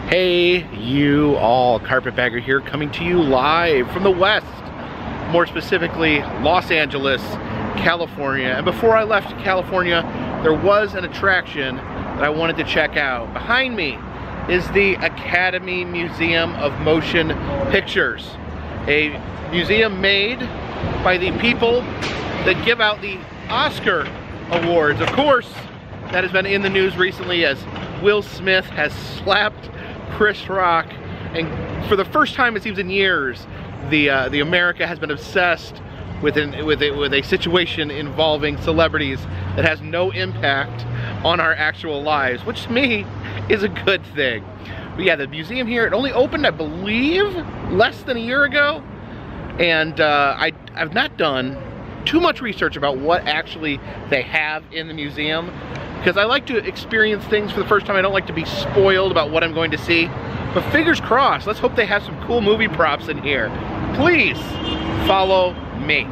Hey, you all, Carpetbagger here, coming to you live from the West, more specifically Los Angeles, California. And before I left California, there was an attraction that I wanted to check out. Behind me is the Academy Museum of Motion Pictures, a museum made by the people that give out the Oscar awards. Of course, that has been in the news recently as Will Smith has slapped Chris Rock, and for the first time it seems in years, the America has been obsessed with a situation involving celebrities that has no impact on our actual lives, which to me is a good thing. But yeah, the museum here, it only opened, I believe, less than a year ago, and I've not done too much research about what actually they have in the museum, because I like to experience things for the first time. I don't like to be spoiled about what I'm going to see. But fingers crossed, let's hope they have some cool movie props in here. Please follow me.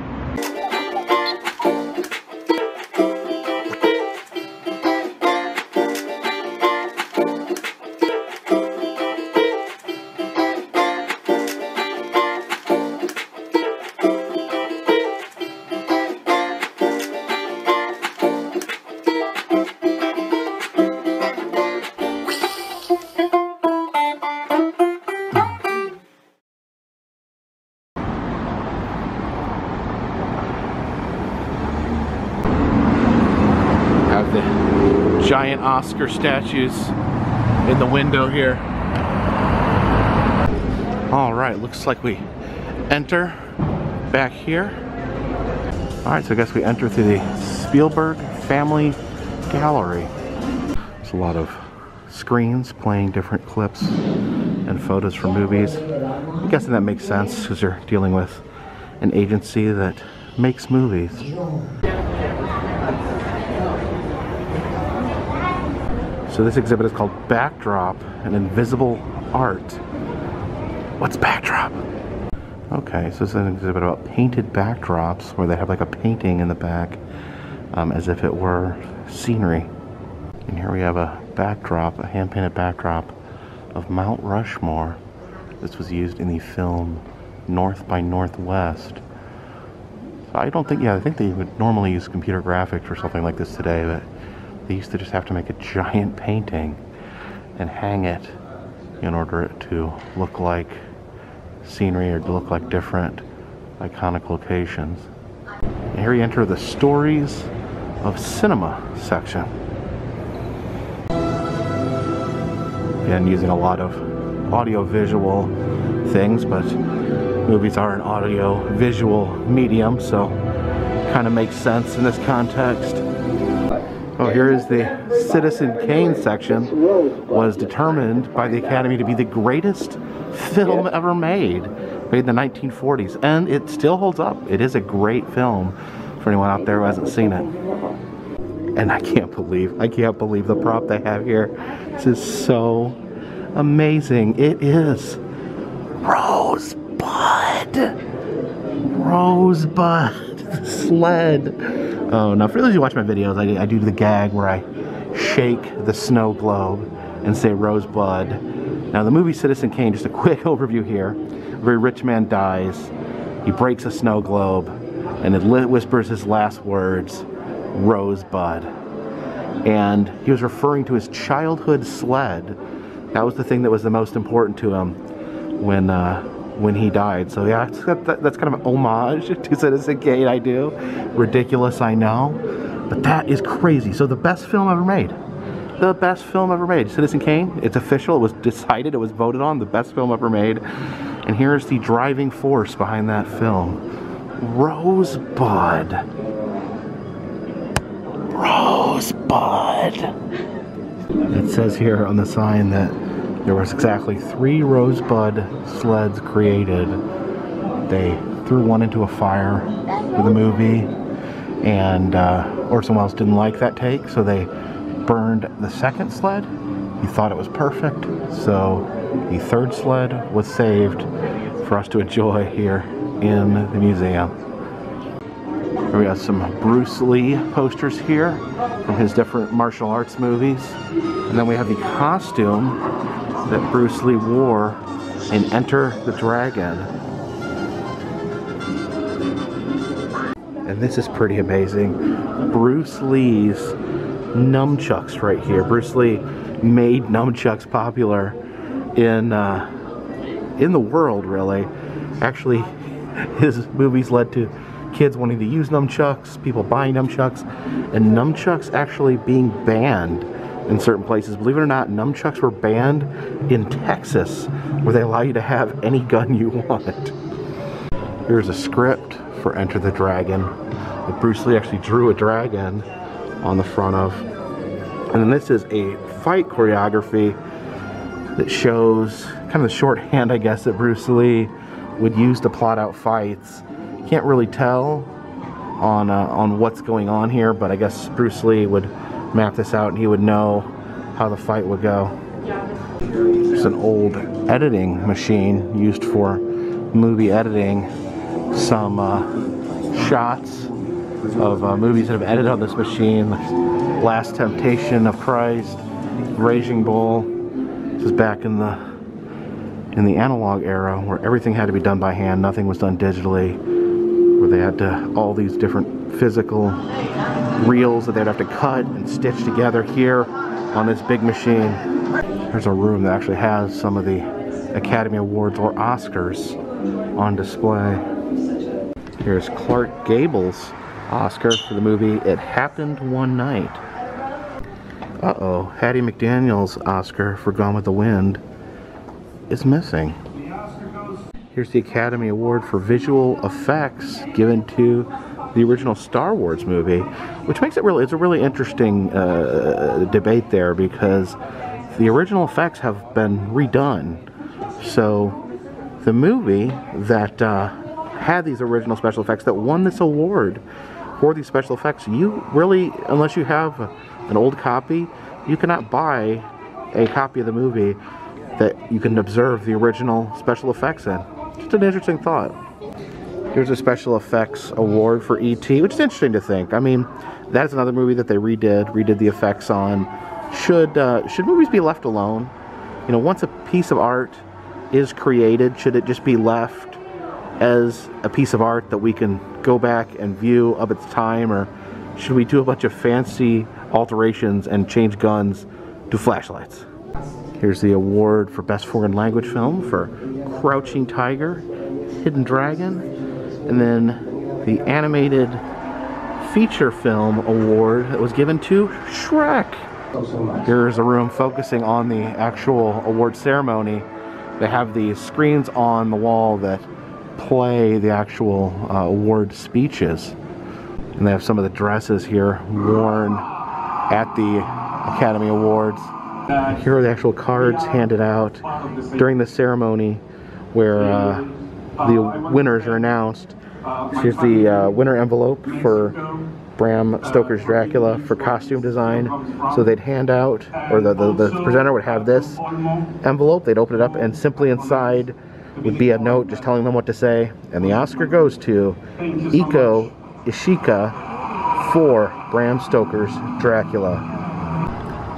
Giant Oscar statues in the window here. All right, looks like we enter back here. All right, so I guess we enter through the Spielberg Family Gallery. There's a lot of screens playing different clips and photos from movies. I'm guessing that makes sense because they're dealing with an agency that makes movies. So this exhibit is called Backdrop, an Invisible Art. What's backdrop? Okay, so this is an exhibit about painted backdrops where they have like a painting in the back as if it were scenery. And here we have a backdrop, a hand-painted backdrop of Mount Rushmore. This was used in the film North by Northwest. So I don't think, I think they would normally use computer graphics for something like this today, but they used to just have to make a giant painting and hang it in order it to look like scenery or to look like different iconic locations. And here we enter the Stories of Cinema section. Again, using a lot of audio-visual things, but movies are an audio-visual medium, so kind of makes sense in this context. Oh, here is the Citizen Kane section. Was determined by the Academy to be the greatest film ever made in the 1940s, and it still holds up. It is a great film for anyone out there who hasn't seen it. And I can't believe the prop they have here. This is so amazing. It is Rosebud sled. Oh, now for those who watch my videos, I do the gag where I shake the snow globe and say Rosebud. Now the movie Citizen Kane, just a quick overview here. A very rich man dies, he breaks a snow globe, and it whispers his last words, Rosebud. And he was referring to his childhood sled. That was the thing that was the most important to him when he died. So yeah, that's kind of an homage to Citizen Kane, I do. Ridiculous, I know, but that is crazy. So the best film ever made. The best film ever made. Citizen Kane, it's official, it was decided, it was voted on, the best film ever made. And here's the driving force behind that film. Rosebud. Rosebud. It says here on the sign that there was exactly 3 Rosebud sleds created. They threw one into a fire for the movie, and Orson Welles didn't like that take, so they burned the second sled. He thought it was perfect, so the third sled was saved for us to enjoy here in the museum. We got some Bruce Lee posters here from his different martial arts movies. And then we have the costume that Bruce Lee wore in Enter the Dragon. And this is pretty amazing. Bruce Lee's Numchucks right here. Bruce Lee made Numchucks popular in the world, really. Actually, his movies led to kids wanting to use Numchucks, people buying Numchucks, and Numchucks actually being banned in certain places. Believe it or not, Numchucks were banned in Texas, where they allow you to have any gun you want. Here's a script for Enter the Dragon that Bruce Lee actually drew a dragon on the front of. And then this is a fight choreography that shows kind of the shorthand, I guess, that Bruce Lee would use to plot out fights. Can't really tell on what's going on here, but I guess Bruce Lee would map this out and he would know how the fight would go. There's an old editing machine used for movie editing. Some shots of movies that have edited on this machine. Last Temptation of Christ, Raging Bull. This is back in the analog era where everything had to be done by hand, nothing was done digitally, where they had to, all these different physical reels that they'd have to cut and stitch together here on this big machine. There's a room that actually has some of the Academy Awards or Oscars on display. Here's Clark Gable's Oscar for the movie It Happened One Night. Uh-oh, Hattie McDaniel's Oscar for Gone with the Wind is missing. Here's the Academy Award for Visual Effects given to the original Star Wars movie, which makes it really, it's a really interesting debate there, because the original effects have been redone. So the movie that had these original special effects that won this award for these special effects, you really, unless you have an old copy, you cannot buy a copy of the movie that you can observe the original special effects in. Just an interesting thought. Here's a special effects award for E.T., which is interesting to think. I mean, that's another movie that they redid the effects on. Should movies be left alone? You know, once a piece of art is created, should it just be left as a piece of art that we can go back and view of its time, or should we do a bunch of fancy alterations and change guns to flashlights? Here's the award for Best Foreign Language Film for Crouching Tiger, Hidden Dragon, and then the Animated Feature Film Award that was given to Shrek. Here's a room focusing on the actual award ceremony. They have these screens on the wall that play the actual award speeches. And they have some of the dresses here worn at the Academy Awards. Here are the actual cards handed out during the ceremony where the winners are announced. Here's the winner envelope for Bram Stoker's Dracula for costume design. So they'd hand out, or the presenter would have this envelope, they'd open it up, and simply inside would be a note just telling them what to say. And the Oscar goes to Iko Ishika for Bram Stoker's Dracula.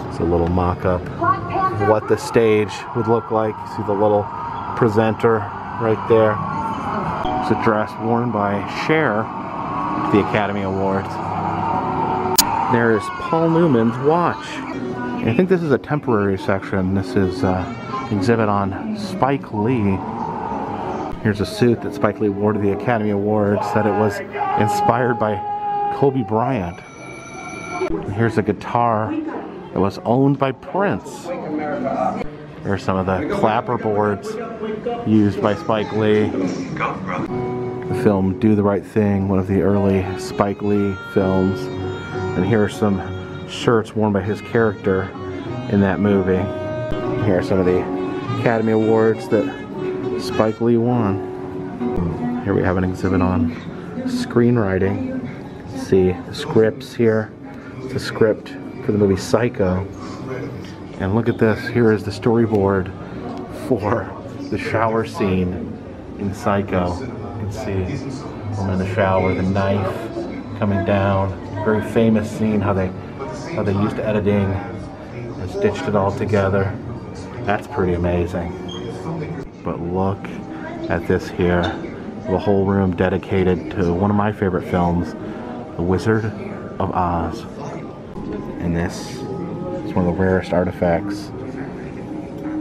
It's a little mock-up of what the stage would look like. You see the little presenter right there. It's a dress worn by Cher at the Academy Awards. There is Paul Newman's watch. And I think this is a temporary section. This is an exhibit on Spike Lee. Here's a suit that Spike Lee wore to the Academy Awards, that it was inspired by Kobe Bryant. And here's a guitar that was owned by Prince. There are some of the clapper boards used by Spike Lee. The film Do the Right Thing, one of the early Spike Lee films. And here are some shirts worn by his character in that movie. Here are some of the Academy Awards that Spike Lee won. Here we have an exhibit on screenwriting. See the scripts here. It's a script for the movie Psycho. And look at this. Here is the storyboard for the shower scene in Psycho. You can see woman in the shower, the knife coming down. Very famous scene, how they used editing and stitched it all together. That's pretty amazing. But look at this here. The whole room dedicated to one of my favorite films, The Wizard of Oz. And this is one of the rarest artifacts.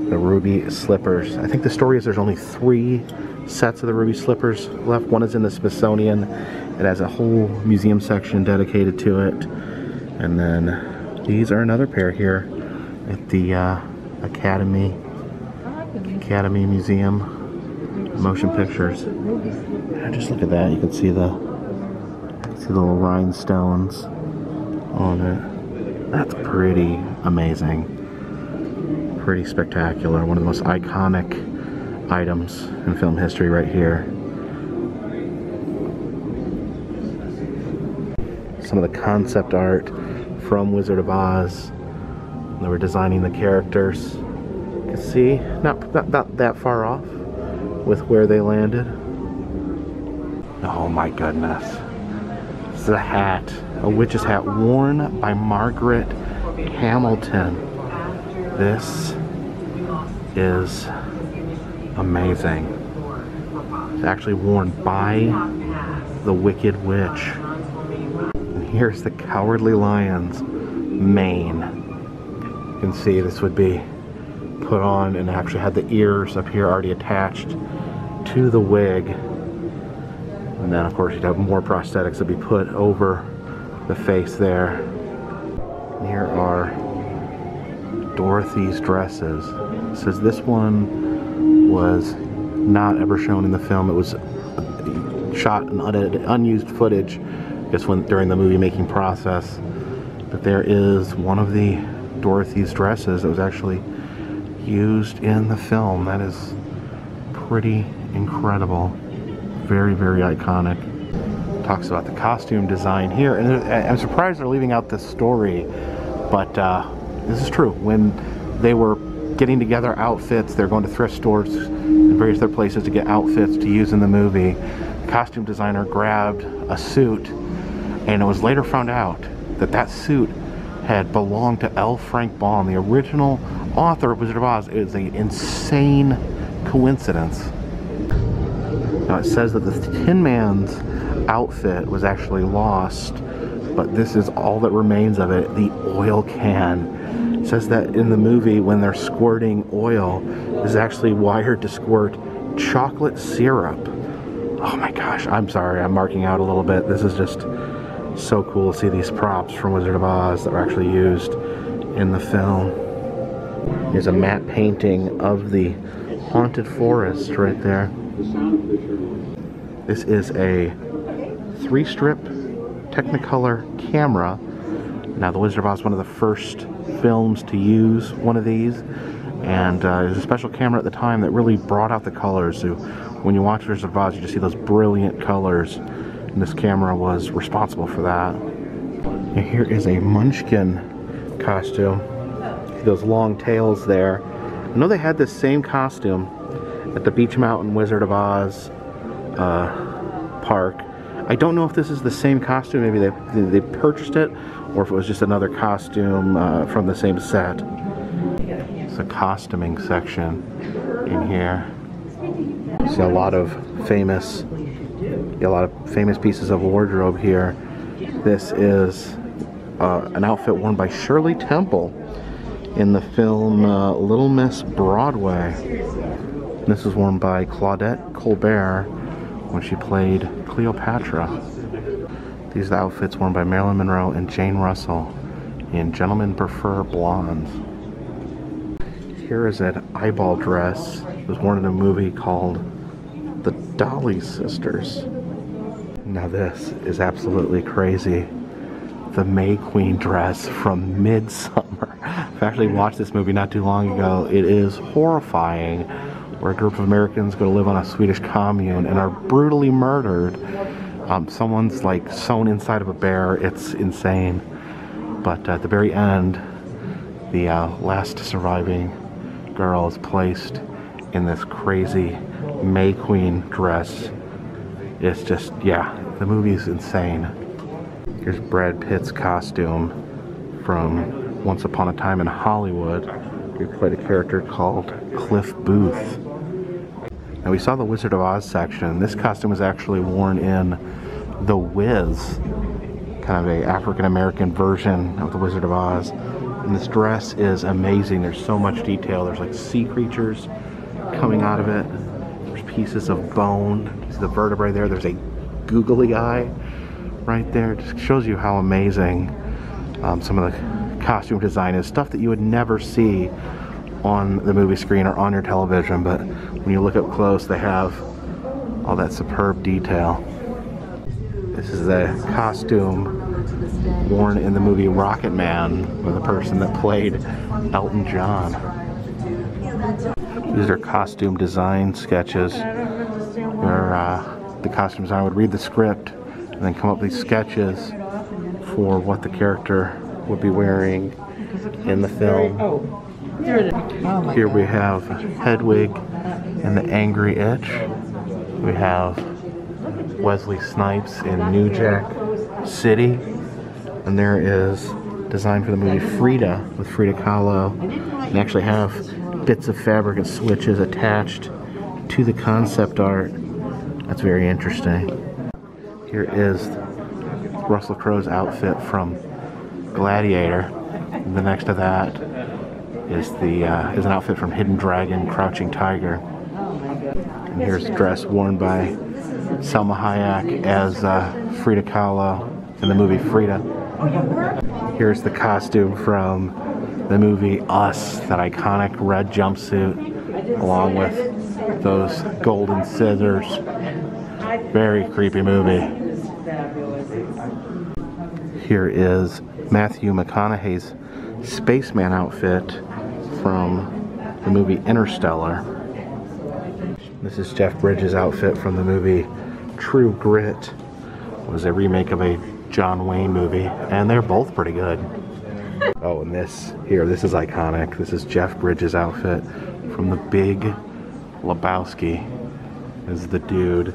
The ruby slippers. I think the story is there's only 3 sets of the ruby slippers left. One is in the Smithsonian. It has a whole museum section dedicated to it. And then these are another pair here at the Academy Museum. Motion pictures. And just look at that. You can see the little rhinestones on it. That's pretty amazing. Pretty spectacular. One of the most iconic items in film history right here. Some of the concept art from Wizard of Oz. They were designing the characters. You can see, not that far off with where they landed. Oh my goodness. This is a hat, a witch's hat worn by Margaret Hamilton. This is amazing. It's actually worn by the Wicked Witch. And here's the Cowardly Lion's mane. You can see this would be put on and actually had the ears up here already attached to the wig. And then of course you'd have more prosthetics that be put over the face there. Here are Dorothy's dresses. It says this one was not ever shown in the film. It was shot in unused footage just during the movie making process. But there is one of the Dorothy's dresses that was actually used in the film. That is pretty incredible. Very, very iconic. Talks about the costume design here, and I'm surprised they're leaving out this story, but this is true. When they were getting together outfits, they're going to thrift stores and various other places to get outfits to use in the movie. The costume designer grabbed a suit, and it was later found out that that suit had belonged to L. Frank Baum, the original author of Wizard of Oz. It is an insane coincidence. Now it says that the Tin Man's outfit was actually lost, but this is all that remains of it, the oil can. It says that in the movie when they're squirting oil, it's actually wired to squirt chocolate syrup. Oh my gosh, I'm sorry, I'm marking out a little bit. This is just so cool to see these props from Wizard of Oz that were actually used in the film. Here's a matte painting of the haunted forest right there. This is a 3-strip Technicolor camera. Now the Wizard of Oz was one of the first films to use one of these, and it was a special camera at the time that really brought out the colors. So when you watch Wizard of Oz, you just see those brilliant colors, and this camera was responsible for that. And here is a Munchkin costume. See those long tails there. I know they had this same costume at the Beach Mountain Wizard of Oz park. I don't know if this is the same costume. Maybe they purchased it, or if it was just another costume from the same set. It's a costuming section in here. You see a lot of famous pieces of wardrobe here. This is an outfit worn by Shirley Temple in the film Little Miss Broadway. This was worn by Claudette Colbert when she played Cleopatra. These are the outfits worn by Marilyn Monroe and Jane Russell in Gentlemen Prefer Blondes. Here is an eyeball dress. It was worn in a movie called The Dolly Sisters. Now this is absolutely crazy. The May Queen dress from Midsummer. I've actually watched this movie not too long ago. It is horrifying, where a group of Americans go to live on a Swedish commune and are brutally murdered. Someone's like sewn inside of a bear. It's insane. But at the very end, the last surviving girl is placed in this crazy May Queen dress. It's just, yeah, the movie's insane. Here's Brad Pitt's costume from Once Upon a Time in Hollywood. He played a character called Cliff Booth. Now we saw the Wizard of Oz section. This costume was actually worn in The Wiz, kind of a African-American version of the Wizard of Oz. And this dress is amazing. There's so much detail. There's like sea creatures coming out of it. There's pieces of bone. There's the vertebrae there. There's a googly eye right there. It just shows you how amazing some of the costume design is. Stuff that you would never see on the movie screen or on your television, but when you look up close, they have all that superb detail. This is a costume worn in the movie Rocket Man with the person that played Elton John. These are costume design sketches where the costume designer would read the script and then come up with these sketches for what the character would be wearing in the film. Here we have Hedwig and the Angry Itch. We have Wesley Snipes in New Jack City. And there is design for the movie Frida with Frida Kahlo. And actually have bits of fabric and switches attached to the concept art. That's very interesting. Here is Russell Crowe's outfit from Gladiator. And the next to that is is an outfit from Hidden Dragon, Crouching Tiger. And here's a dress worn by Salma Hayek as Frida Kahlo in the movie Frida. Here's the costume from the movie Us, that iconic red jumpsuit, along with those golden scissors. Very creepy movie. Here is Matthew McConaughey's spaceman outfit from the movie Interstellar. This is Jeff Bridges' outfit from the movie True Grit. It was a remake of a John Wayne movie, and they're both pretty good. Oh, and this is iconic. This is Jeff Bridges' outfit from The Big Lebowski. This is the dude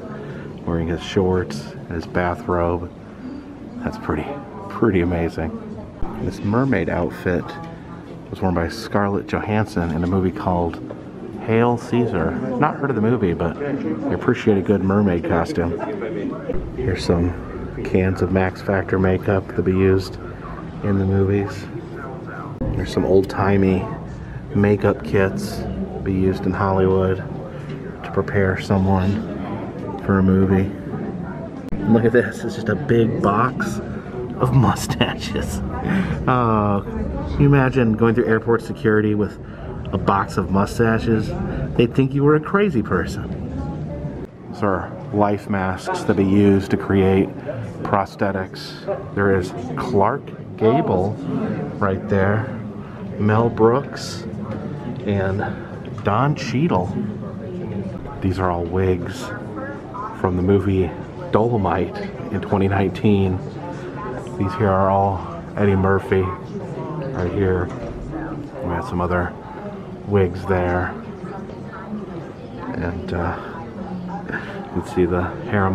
wearing his shorts and his bathrobe. That's pretty amazing. This mermaid outfit was worn by Scarlett Johansson in a movie called Hail Caesar. Not heard of the movie, but I appreciate a good mermaid costume. Here's some cans of Max Factor makeup that be used in the movies. There's some old-timey makeup kits be used in Hollywood to prepare someone for a movie. And look at this, it's just a big box of mustaches. Can you imagine going through airport security with a box of mustaches? They'd think you were a crazy person. These are life masks that be used to create prosthetics. There is Clark Gable right there, Mel Brooks, and Don Cheadle. These are all wigs from the movie Dolomite in 2019. These here are all Eddie Murphy right here. We have some other wigs there. And you can see the hair